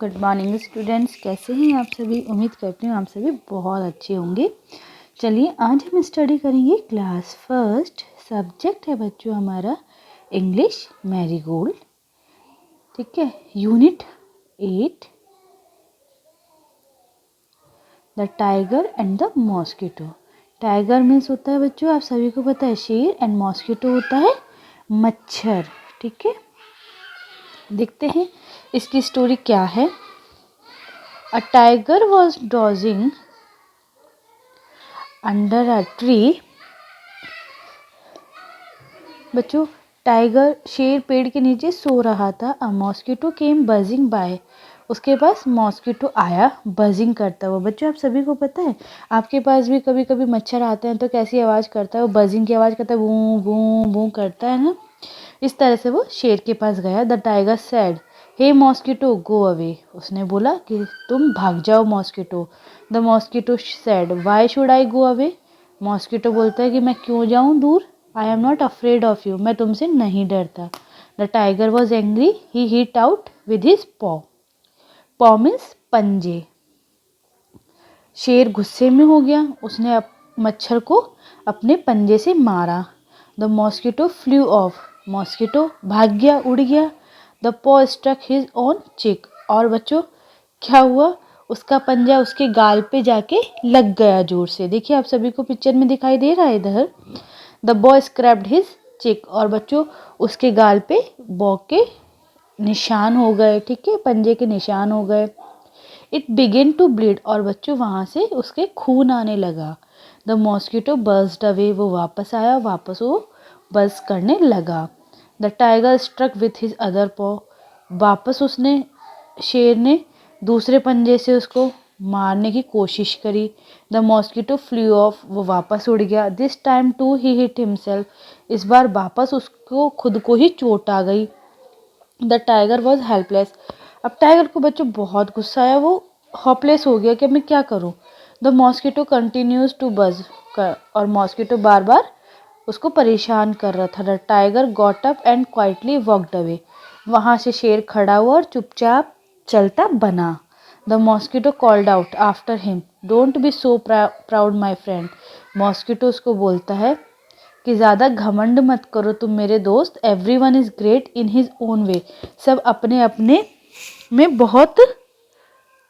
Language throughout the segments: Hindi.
गुड मॉर्निंग स्टूडेंट्स, कैसे हैं आप सभी। उम्मीद करती हूँ आप सभी बहुत अच्छे होंगे। चलिए आज हम स्टडी करेंगे क्लास फर्स्ट। सब्जेक्ट है बच्चों हमारा इंग्लिश मैरीगोल्ड। ठीक है, unit 8 the tiger and the mosquito. Tiger means होता है बच्चों, आप सभी को पता है, शेर, एंड मॉस्किटो होता है मच्छर। ठीक है, देखते हैं इसकी स्टोरी क्या है। A tiger was dozing under a tree। बच्चों, टाइगर शेर पेड़ के नीचे सो रहा था। A mosquito came buzzing by. उसके पास मॉस्किटो आया बजिंग करता हुआ। बच्चों, आप सभी को पता है, आपके पास भी कभी कभी मच्छर आते हैं तो कैसी आवाज़ करता है, वो बजिंग की आवाज़ करता है, बू बू बू करता है ना। इस तरह से वो शेर के पास गया। The tiger said, hey mosquito go away. उसने बोला कि तुम भाग जाओ mosquito. The mosquito said, why should I go away. मॉस्किटो बोलता है कि मैं क्यों जाऊं दूर। I am not afraid of you, मैं तुमसे नहीं डरता। The tiger was angry, he hit out with his paw. Paw means पंजे। शेर गुस्से में हो गया, उसने मच्छर को अपने पंजे से मारा। The mosquito flew of. Mosquito भाग गया, उड़ गया। द पॉ स्ट्रक हिज ऑन चिक। और बच्चों क्या हुआ, उसका पंजा उसके गाल पे जाके लग गया जोर से। देखिए आप सभी को पिक्चर में दिखाई दे रहा है इधर। द बॉय स्क्रैप्ड हिज चिक। और बच्चों उसके गाल पे बॉ के निशान हो गए। ठीक है, पंजे के निशान हो गए। It began to bleed. और बच्चों वहाँ से उसके खून आने लगा। The mosquito burst away. वो वापस आया, वापस वो बर्स करने लगा। The tiger struck with his other paw. वापस उसने, शेर ने दूसरे पंजे से उसको मारने की कोशिश करी। The mosquito flew off. वो वापस उड़ गया। This time too he hit himself. इस बार वापस उसको खुद को ही चोट आ गई। The tiger was helpless. अब टाइगर को बच्चों बहुत गुस्सा आया, वो होपलेस हो गया कि मैं क्या करूं। द मॉस्किटो कंटिन्यूज टू बज। और मॉस्किटो बार बार उसको परेशान कर रहा था। The tiger got up and quietly walked away. वहाँ से शेर खड़ा हुआ और चुपचाप चलता बना। The mosquito called out after him, don't be so proud my friend. Mosquito उसको बोलता है कि ज़्यादा घमंड मत करो तुम मेरे दोस्त। Every one is great in his own way. सब अपने अपने में बहुत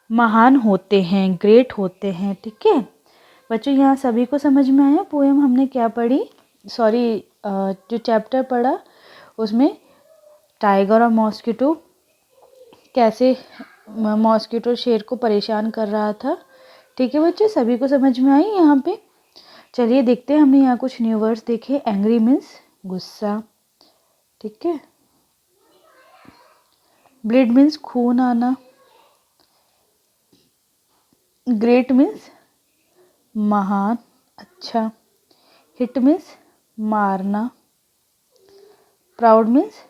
महान होते हैं, ग्रेट होते हैं। ठीक है बच्चों, यहाँ सभी को समझ में आया पोएम हमने क्या पढ़ी, सॉरी जो चैप्टर पढ़ा उसमें टाइगर और मॉस्किटो कैसे मॉस्किटो शेर को परेशान कर रहा था। ठीक है बच्चे, सभी को समझ में आई यहाँ पे। चलिए देखते हैं, हमने यहाँ कुछ न्यू वर्ड्स देखे। एंग्री मीन्स गुस्सा। ठीक है, ब्लीड मीन्स खून आना। ग्रेट मीन्स महान, अच्छा। हिट मीन्स मारना। प्राउड मीन्स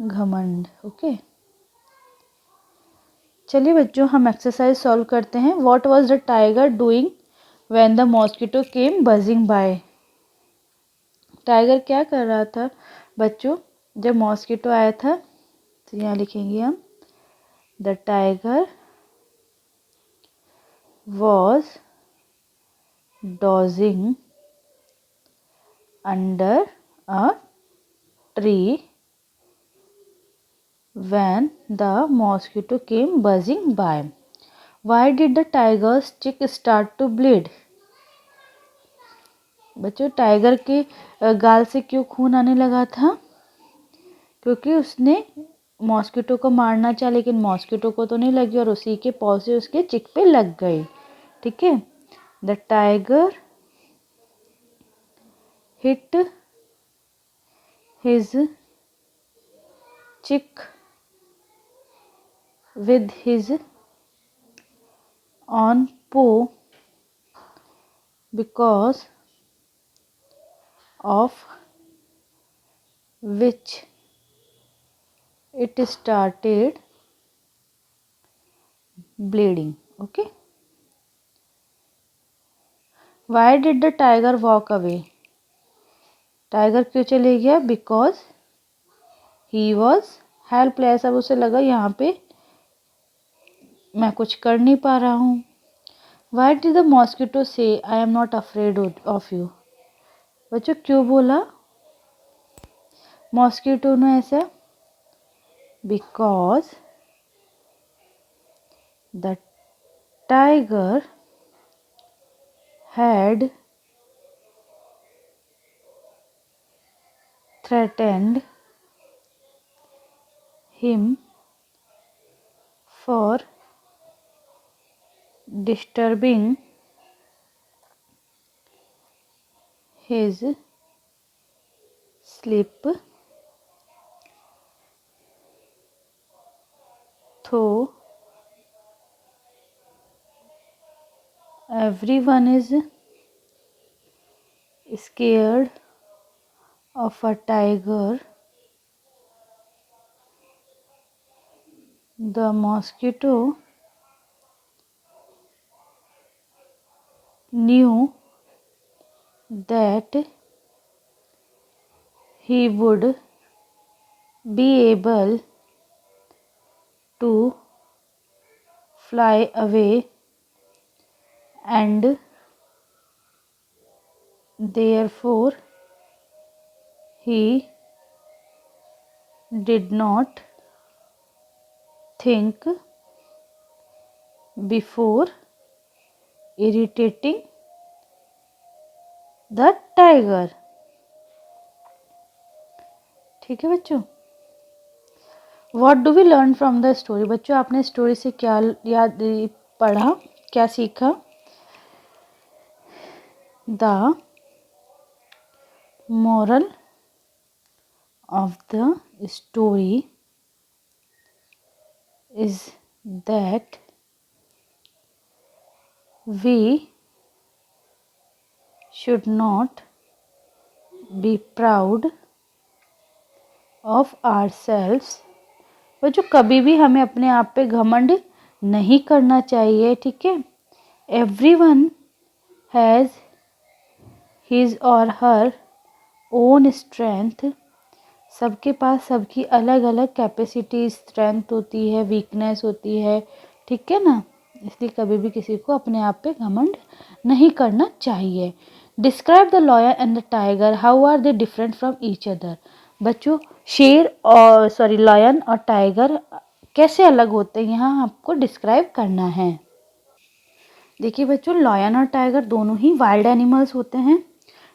घमंड। ओके, चलिए बच्चों हम एक्सरसाइज सॉल्व करते हैं। What was the tiger doing when the mosquito came buzzing by. Tiger क्या कर रहा था बच्चों जब मॉस्किटो आया था। तो यहाँ लिखेंगे हम, the tiger was dodging under a tree when the mosquito came buzzing by. Why did the tiger's cheek start to bleed? बच्चों टाइगर के गाल से क्यों खून आने लगा था, क्योंकि उसने मॉस्किटो को मारना चाहा लेकिन मॉस्किटो को तो नहीं लगी और उसी के पॉ से उसके चिक पे लग गई। ठीक है, द टाइगर हिट हिज चिक with his on paw because of which it started bleeding. Okay, why did the tiger walk away? Tiger क्यों चले गया? Because he was हेल्पलेस, अब उसे लगा यहाँ पे मैं कुछ कर नहीं पा रहा हूँ। वाई डिड द मॉस्किटो से आई am not afraid of you? बच्चों क्यों बोला मॉस्किटो ने ऐसा? Because the tiger had threatened him for disturbing his sleep, though everyone is scared of a tiger, the mosquito knew that he would be able to fly away, and therefore he did not think before irritating the tiger. ठीक है बच्चों, what do we learn from the story? बच्चों आपने स्टोरी से क्या याद पढ़ा, क्या सीखा? The moral of the story is that we should not be proud of ourselves. बच्चों कभी भी हमें अपने आप पे घमंड नहीं करना चाहिए, ठीक है। एवरीवन हैज़ हिज और हर ओन स्ट्रेंथ। सबके पास सबकी अलग अलग कैपेसिटी, स्ट्रेंथ होती है, वीकनेस होती है, ठीक है ना। इसलिए कभी भी किसी को अपने आप पे घमंड नहीं करना चाहिए। Describe the lion and the tiger, how are they different from each other? बच्चों शेर और लॉयन और टाइगर कैसे अलग होते हैं, यहाँ आपको डिस्क्राइब करना है। देखिए बच्चों, लॉयन और टाइगर दोनों ही वाइल्ड एनिमल्स होते हैं,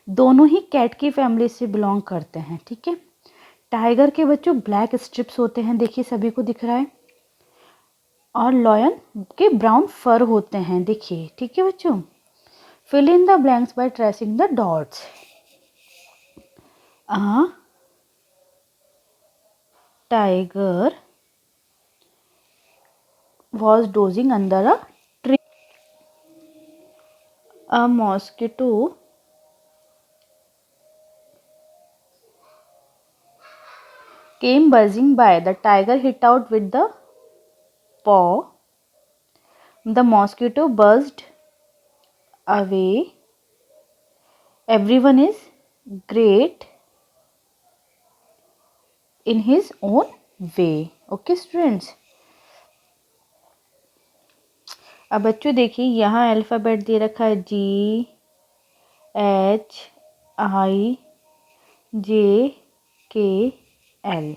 दोनों ही कैट की फैमिली से बिलोंग करते हैं, ठीक है। टाइगर के बच्चों ब्लैक स्ट्रिप्स होते हैं, देखिए सभी को दिख रहा है, और लॉयन के ब्राउन फर होते हैं, देखिए, ठीक है बच्चों। Fill in the blanks by tracing the dots. A tiger was dozing under a tree. A mosquito came buzzing by. The tiger hit out with the paw. The mosquito buzzed away. Everyone is great in his own way. Okay students. अब बच्चों देखिए यहाँ अल्फ़ाबेट दे रखा है G H I J K L।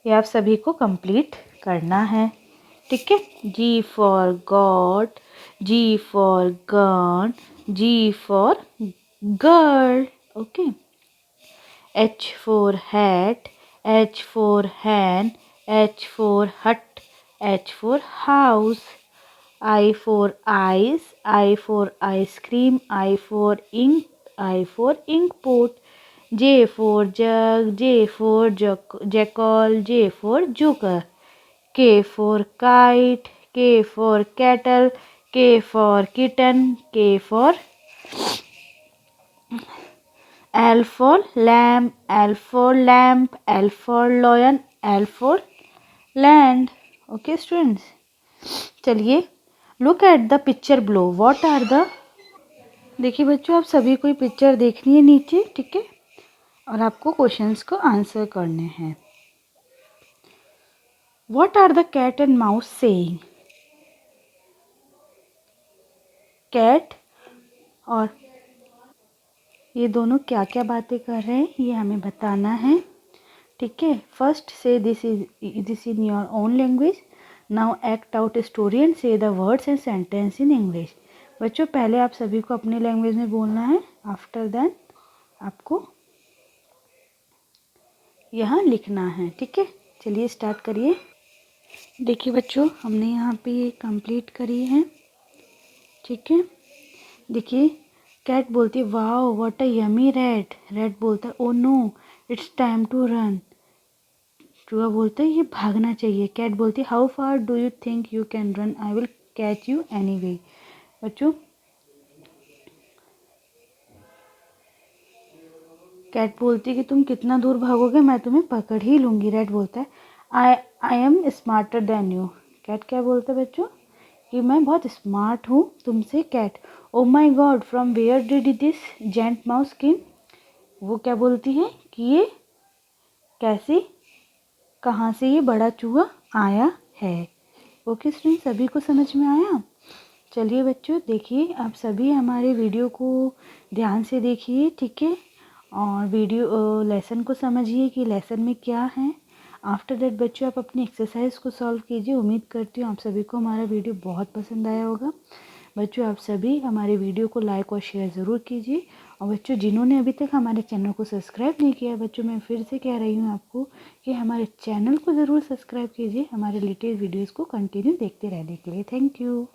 ये आप सभी को कंप्लीट करना है, ठीक है। G for God, G for gun, G for girl, okay. H for hat, H for hen, H for हट, H for house. I for ice, I for ice cream, I for ink, I for ink pot. J for jug, J for jackal, J for joker. K for kite, K for kettle, K for kitten, K for L for lamb, L for lamp, L for lion, L for land. Okay students, चलिए look at the picture below, what are the. देखिए बच्चों आप सभी को पिक्चर देखनी है नीचे, ठीक है, और आपको क्वेश्चंस को आंसर करने हैं। What are the cat and mouse saying? Cat और ये दोनों क्या क्या बातें कर रहे हैं ये हमें बताना है, ठीक है। First say this in your own language. Now act out a story and say the words and sentence in English. बच्चों पहले आप सभी को अपने लैंग्वेज में बोलना है, आफ्टर दैट आपको यहाँ लिखना है, ठीक है। चलिए स्टार्ट करिए। देखिए बच्चों हमने यहाँ पे ये कंप्लीट करी है, ठीक है। देखिए कैट बोलती है wow what a yummy rat. Rat बोलता है oh no it's time to run. चूहा बोलता है ये भागना चाहिए। कैट बोलती है how far do you think you can run, I will catch you anyway. बच्चों कैट बोलती है कि तुम कितना दूर भागोगे, मैं तुम्हें पकड़ ही लूँगी। रैट बोलता है I I am smarter than you. Cat क्या बोलता है बच्चों कि मैं बहुत स्मार्ट हूँ तुमसे। Cat oh my god from where did this gent mouse come. वो क्या बोलती है कि ये कैसे, कहाँ से ये बड़ा चूहा आया है। ओके स्टूडेंट सभी को समझ में आया। चलिए बच्चों देखिए आप सभी हमारे वीडियो को ध्यान से देखिए, ठीक है। और वीडियो लेसन को समझिए कि लेसन में क्या है। आफ्टर दैट बच्चों आप अपनी एक्सरसाइज को सॉल्व कीजिए। उम्मीद करती हूँ आप सभी को हमारा वीडियो बहुत पसंद आया होगा। बच्चों आप सभी हमारे वीडियो को लाइक और शेयर ज़रूर कीजिए। और बच्चों जिन्होंने अभी तक हमारे चैनल को सब्सक्राइब नहीं किया बच्चों मैं फिर से कह रही हूँ आपको कि हमारे चैनल को ज़रूर सब्सक्राइब कीजिए हमारे लेटेस्ट वीडियोज़ को कंटिन्यू देखते रहने के लिए। Thank you.